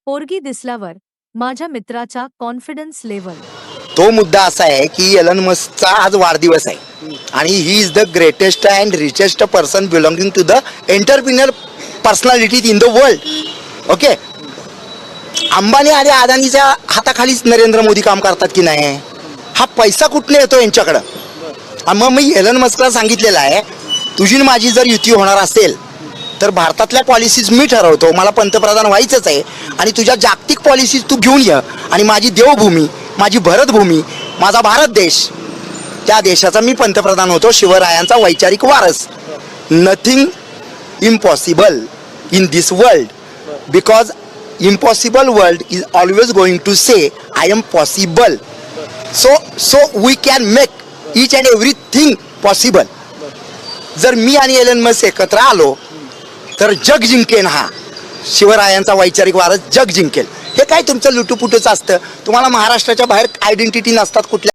पोरगी दिसल्यावर माझ्या मित्राचा कॉन्फिडन्स लेवल. तो मुद्दा असा आहे की एलन मस्कचा आज वाढदिवस आहे आणि he is the greatest and richest person belonging to the entrepreneur personality in the world. Okay, Ambani आणि अदानीच्या हाताखालीच नरेंद्र मोदी काम करतात की नाही? हा पैसा कुठने येतो यांच्याकडं? आणि मग मी एलन मस्कला सांगितलेलं आहे, तुझी आणि माझी जर युती होणार असेल तर भारतातल्या पॉलिसीज मी ठरवतो, मला पंतप्रधान व्हायचंच आहे आणि तुझ्या जागतिक पॉलिसीज तू घेऊन ये आणि माझी देवभूमी, माझी भरतभूमी, माझा भारत देश, त्या देशाचा मी पंतप्रधान होतो, शिवरायांचा वैचारिक वारस. Nothing impossible in this world, because impossible world is always going to say I am possible. So we can make each and everything possible. जर मी आणि एलन मस्क एकत्र आलो तर जग जिंकेन, हा शिवरायांचा वैचारिक वारस जग जिंकेल. हे काय तुमचं लुटूपुटूच असतं? तुम्हाला महाराष्ट्राच्या बाहेर आयडेंटिटी नसतात कुठल्या